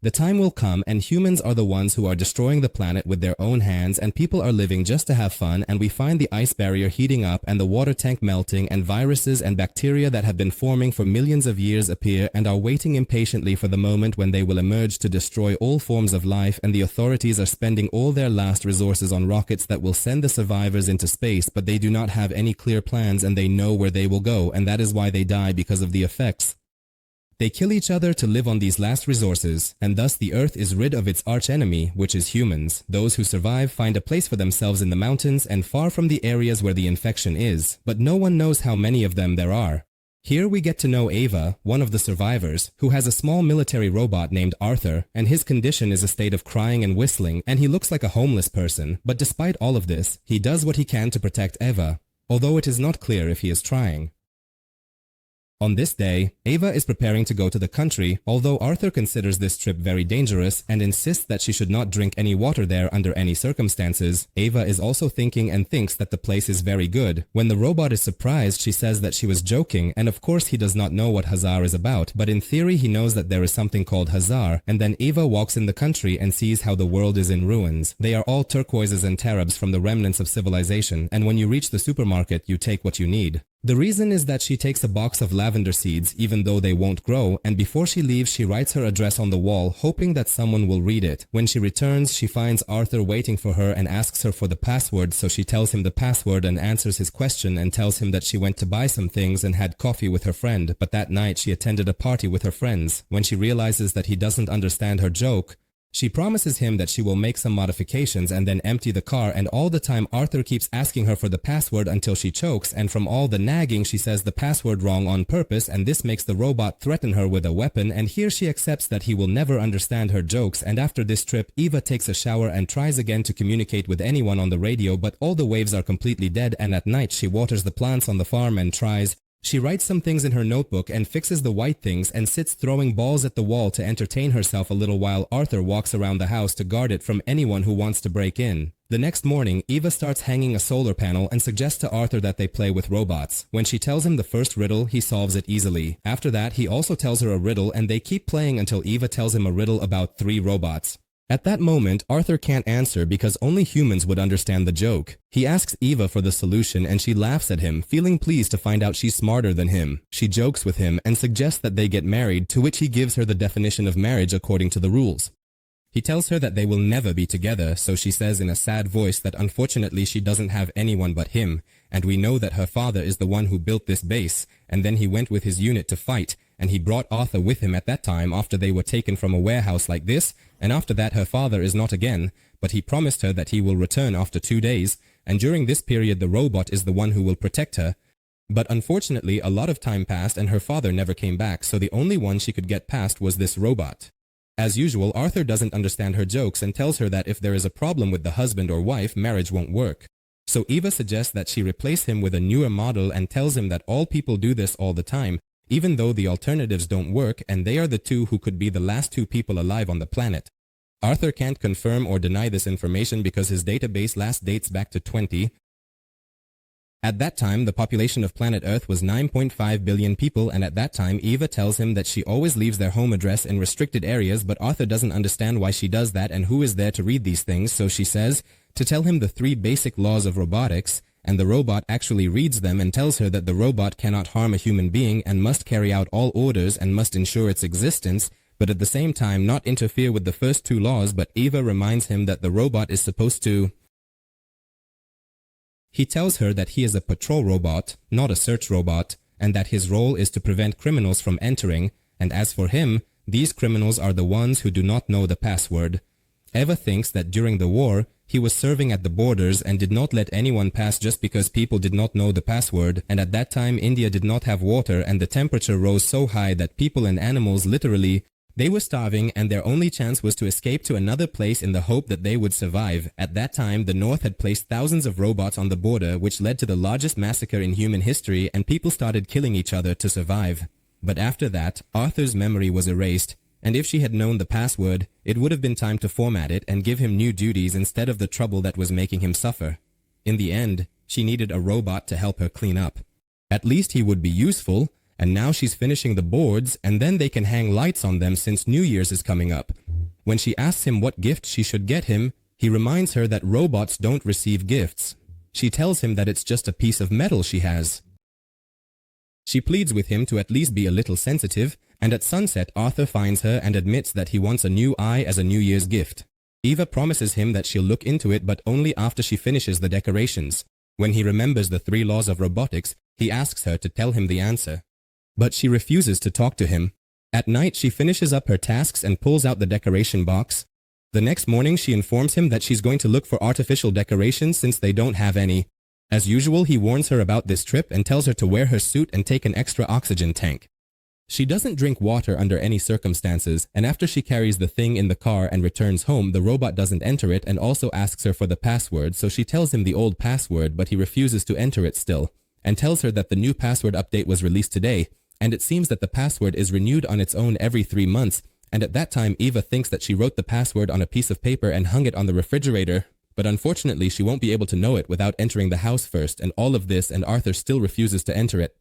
The time will come and humans are the ones who are destroying the planet with their own hands, and people are living just to have fun, and we find the ice barrier heating up and the water tank melting, and viruses and bacteria that have been forming for millions of years appear and are waiting impatiently for the moment when they will emerge to destroy all forms of life, and the authorities are spending all their last resources on rockets that will send the survivors into space, but they do not have any clear plans and they know where they will go, and that is why they die because of the effects. They kill each other to live on these last resources, and thus the earth is rid of its archenemy, which is humans. Those who survive find a place for themselves in the mountains and far from the areas where the infection is, but no one knows how many of them there are. Here we get to know Ava, one of the survivors, who has a small military robot named Arthur, and his condition is a state of crying and whistling, and he looks like a homeless person, but despite all of this, he does what he can to protect Ava, although it is not clear if he is trying. On this day, Ava is preparing to go to the country, although Arthur considers this trip very dangerous and insists that she should not drink any water there under any circumstances. Ava is also thinking and thinks that the place is very good. When the robot is surprised, she says that she was joking, and of course he does not know what Hazar is about, but in theory he knows that there is something called Hazar, and then Ava walks in the country and sees how the world is in ruins. They are all turquoises and tarabs from the remnants of civilization, and when you reach the supermarket, you take what you need. The reason is that she takes a box of lavender seeds even though they won't grow, and before she leaves she writes her address on the wall hoping that someone will read it. When she returns, she finds Arthur waiting for her and asks her for the password, so she tells him the password and answers his question and tells him that she went to buy some things and had coffee with her friend, but that night she attended a party with her friends. When she realizes that he doesn't understand her joke, she promises him that she will make some modifications and then empty the car, and all the time Arthur keeps asking her for the password until she chokes, and from all the nagging she says the password wrong on purpose, and this makes the robot threaten her with a weapon, and here she accepts that he will never understand her jokes. And after this trip, Eva takes a shower and tries again to communicate with anyone on the radio, but all the waves are completely dead, and at night she waters the plants on the farm and tries. She writes some things in her notebook and fixes the white things and sits throwing balls at the wall to entertain herself a little while Arthur walks around the house to guard it from anyone who wants to break in. The next morning, Eva starts hanging a solar panel and suggests to Arthur that they play with robots. When she tells him the first riddle, he solves it easily. After that, he also tells her a riddle and they keep playing until Eva tells him a riddle about 3 robots. At that moment, Arthur can't answer because only humans would understand the joke. He asks Eva for the solution and she laughs at him, feeling pleased to find out she's smarter than him. She jokes with him and suggests that they get married, to which he gives her the definition of marriage according to the rules. He tells her that they will never be together, so she says in a sad voice that unfortunately she doesn't have anyone but him, and we know that her father is the one who built this base, and then he went with his unit to fight, and he brought Arthur with him at that time after they were taken from a warehouse like this, and after that her father is not again, but he promised her that he will return after 2 days, and during this period the robot is the one who will protect her. But unfortunately a lot of time passed and her father never came back, so the only one she could get past was this robot. As usual, Arthur doesn't understand her jokes and tells her that if there is a problem with the husband or wife, marriage won't work. So Eva suggests that she replace him with a newer model and tells him that all people do this all the time, even though the alternatives don't work, and they are the 2 who could be the last 2 people alive on the planet. Arthur can't confirm or deny this information because his database last dates back to 20. At that time, the population of planet Earth was 9.5 billion people, and at that time Eva tells him that she always leaves their home address in restricted areas, but Arthur doesn't understand why she does that and who is there to read these things, so she says to tell him the 3 basic laws of robotics, and the robot actually reads them and tells her that the robot cannot harm a human being and must carry out all orders and must ensure its existence, but at the same time not interfere with the first 2 laws. But Eva reminds him that the robot is supposed to. He tells her that he is a patrol robot, not a search robot, and that his role is to prevent criminals from entering, and as for him, these criminals are the ones who do not know the password. Eva thinks that during the war, he was serving at the borders and did not let anyone pass just because people did not know the password, and at that time India did not have water and the temperature rose so high that people and animals literally, they were starving, and their only chance was to escape to another place in the hope that they would survive. At that time, the North had placed thousands of robots on the border, which led to the largest massacre in human history, and people started killing each other to survive. But after that, Arthur's memory was erased, and if she had known the password, it would have been time to format it and give him new duties instead of the trouble that was making him suffer. In the end, she needed a robot to help her clean up. At least he would be useful, and now she's finishing the boards, and then they can hang lights on them since New Year's is coming up. When she asks him what gift she should get him, he reminds her that robots don't receive gifts. She tells him that it's just a piece of metal she has. She pleads with him to at least be a little sensitive, and at sunset Arthur finds her and admits that he wants a new eye as a New Year's gift. Eva promises him that she'll look into it, but only after she finishes the decorations. When he remembers the 3 laws of robotics, he asks her to tell him the answer. But she refuses to talk to him. At night, she finishes up her tasks and pulls out the decoration box. The next morning, she informs him that she's going to look for artificial decorations since they don't have any. As usual, he warns her about this trip and tells her to wear her suit and take an extra oxygen tank. She doesn't drink water under any circumstances, and after she carries the thing in the car and returns home, the robot doesn't enter it and also asks her for the password, so she tells him the old password, but he refuses to enter it still, and tells her that the new password update was released today, and it seems that the password is renewed on its own every 3 months, and at that time Eva thinks that she wrote the password on a piece of paper and hung it on the refrigerator, but unfortunately she won't be able to know it without entering the house first, and all of this, and Arthur still refuses to enter it.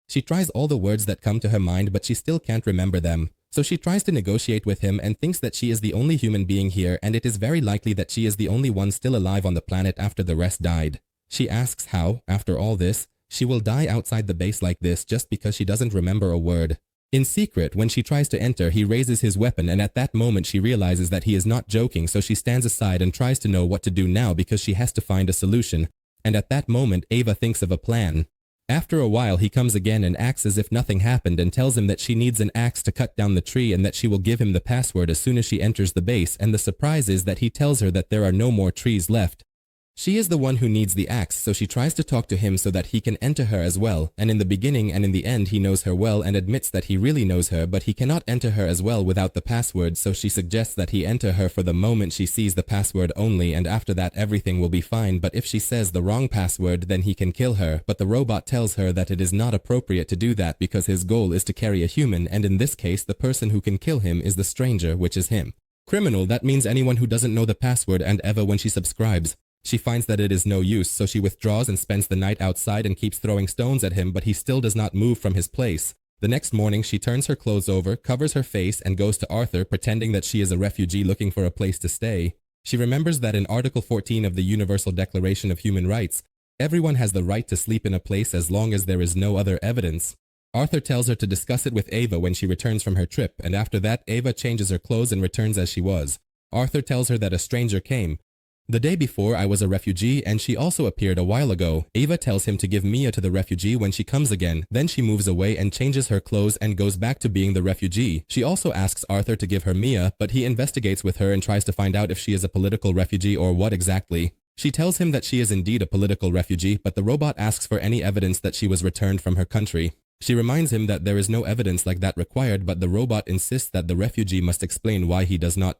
She tries all the words that come to her mind, but she still can't remember them. So she tries to negotiate with him and thinks that she is the only human being here, and it is very likely that she is the only one still alive on the planet after the rest died. She asks how, after all this, she will die outside the base like this just because she doesn't remember a word. In secret, when she tries to enter, he raises his weapon, and at that moment she realizes that he is not joking, so she stands aside and tries to know what to do now because she has to find a solution. And at that moment, Eva thinks of a plan. After a while, he comes again and acts as if nothing happened and tells him that she needs an axe to cut down the tree and that she will give him the password as soon as she enters the base, and the surprise is that he tells her that there are no more trees left. She is the one who needs the axe, so she tries to talk to him so that he can enter her as well, and in the beginning and in the end he knows her well and admits that he really knows her, but he cannot enter her as well without the password, so she suggests that he enter her for the moment she sees the password only, and after that everything will be fine, but if she says the wrong password then he can kill her, but the robot tells her that it is not appropriate to do that because his goal is to carry a human, and in this case the person who can kill him is the stranger, which is him. Criminal, that means anyone who doesn't know the password, and Eva when she subscribes. She finds that it is no use, so she withdraws and spends the night outside and keeps throwing stones at him, but he still does not move from his place. The next morning, she turns her clothes over, covers her face, and goes to Arthur, pretending that she is a refugee looking for a place to stay. She remembers that in Article 14 of the Universal Declaration of Human Rights, everyone has the right to sleep in a place as long as there is no other evidence. Arthur tells her to discuss it with Eva when she returns from her trip, and after that, Eva changes her clothes and returns as she was. Arthur tells her that a stranger came. The day before, I was a refugee, and she also appeared a while ago. Eva tells him to give Mia to the refugee when she comes again. Then she moves away and changes her clothes and goes back to being the refugee. She also asks Arthur to give her Mia, but he investigates with her and tries to find out if she is a political refugee or what exactly. She tells him that she is indeed a political refugee, but the robot asks for any evidence that she was returned from her country. She reminds him that there is no evidence like that required, but the robot insists that the refugee must explain why he does not.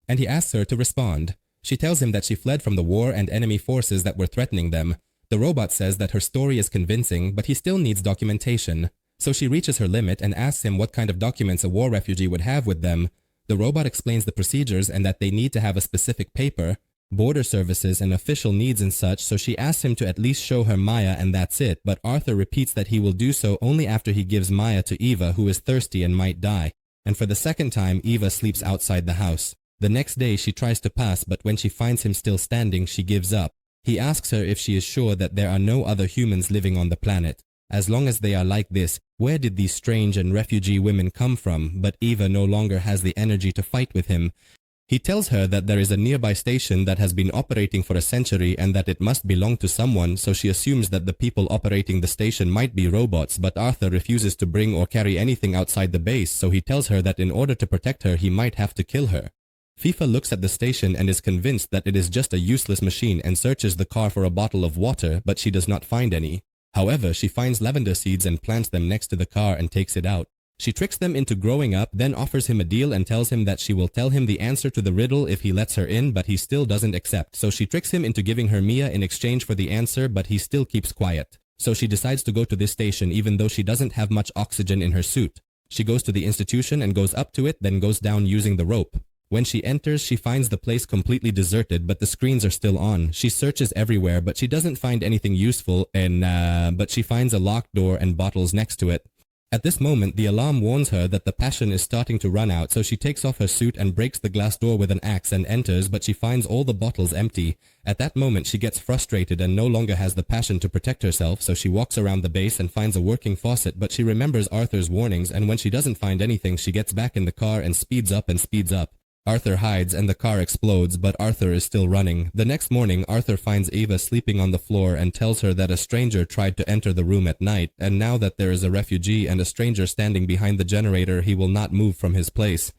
And he asks her to respond. She tells him that she fled from the war and enemy forces that were threatening them. The robot says that her story is convincing, but he still needs documentation. So she reaches her limit and asks him what kind of documents a war refugee would have with them. The robot explains the procedures and that they need to have a specific paper, border services and official needs and such, so she asks him to at least show her Maya and that's it, but Arthur repeats that he will do so only after he gives Maya to Eva, who is thirsty and might die. And for the second time, Eva sleeps outside the house. The next day she tries to pass, but when she finds him still standing, she gives up. He asks her if she is sure that there are no other humans living on the planet. As long as they are like this, where did these strange and refugee women come from? But Eva no longer has the energy to fight with him. He tells her that there is a nearby station that has been operating for a century and that it must belong to someone, so she assumes that the people operating the station might be robots, but Arthur refuses to bring or carry anything outside the base, so he tells her that in order to protect her, he might have to kill her. FIFA looks at the station and is convinced that it is just a useless machine and searches the car for a bottle of water, but she does not find any. However, she finds lavender seeds and plants them next to the car and takes it out. She tricks them into growing up, then offers him a deal and tells him that she will tell him the answer to the riddle if he lets her in, but he still doesn't accept. So she tricks him into giving her Mia in exchange for the answer, but he still keeps quiet. So she decides to go to this station even though she doesn't have much oxygen in her suit. She goes to the institution and goes up to it, then goes down using the rope. When she enters, she finds the place completely deserted, but the screens are still on. She searches everywhere, but she doesn't find anything useful, but she finds a locked door and bottles next to it. At this moment, the alarm warns her that the passion is starting to run out, so she takes off her suit and breaks the glass door with an axe and enters, but she finds all the bottles empty. At that moment, she gets frustrated and no longer has the passion to protect herself, so she walks around the base and finds a working faucet, but she remembers Arthur's warnings, and when she doesn't find anything, she gets back in the car and speeds up and speeds up. Arthur hides and the car explodes, but Arthur is still running. The next morning, Arthur finds Eva sleeping on the floor and tells her that a stranger tried to enter the room at night, and now that there is a refugee and a stranger standing behind the generator, he will not move from his place.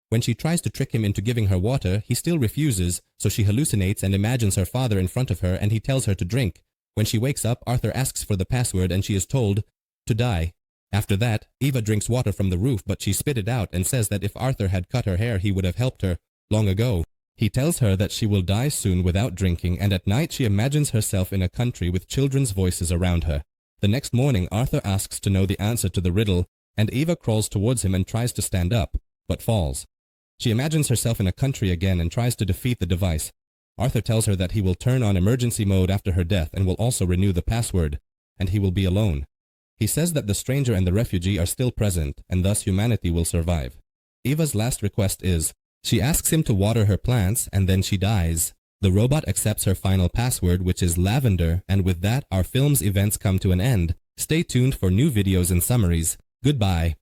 When she tries to trick him into giving her water, he still refuses, so she hallucinates and imagines her father in front of her, and he tells her to drink. When she wakes up, Arthur asks for the password and she is told to die. After that, Eva drinks water from the roof, but she spit it out and says that if Arthur had cut her hair, he would have helped her long ago. He tells her that she will die soon without drinking, and at night she imagines herself in a country with children's voices around her. The next morning, Arthur asks to know the answer to the riddle, and Eva crawls towards him and tries to stand up, but falls. She imagines herself in a country again and tries to defeat the device. Arthur tells her that he will turn on emergency mode after her death and will also renew the password, and he will be alone. He says that the stranger and the refugee are still present, and thus humanity will survive. Eva's last request is, she asks him to water her plants, and then she dies. The robot accepts her final password, which is lavender, and with that, our film's events come to an end. Stay tuned for new videos and summaries. Goodbye.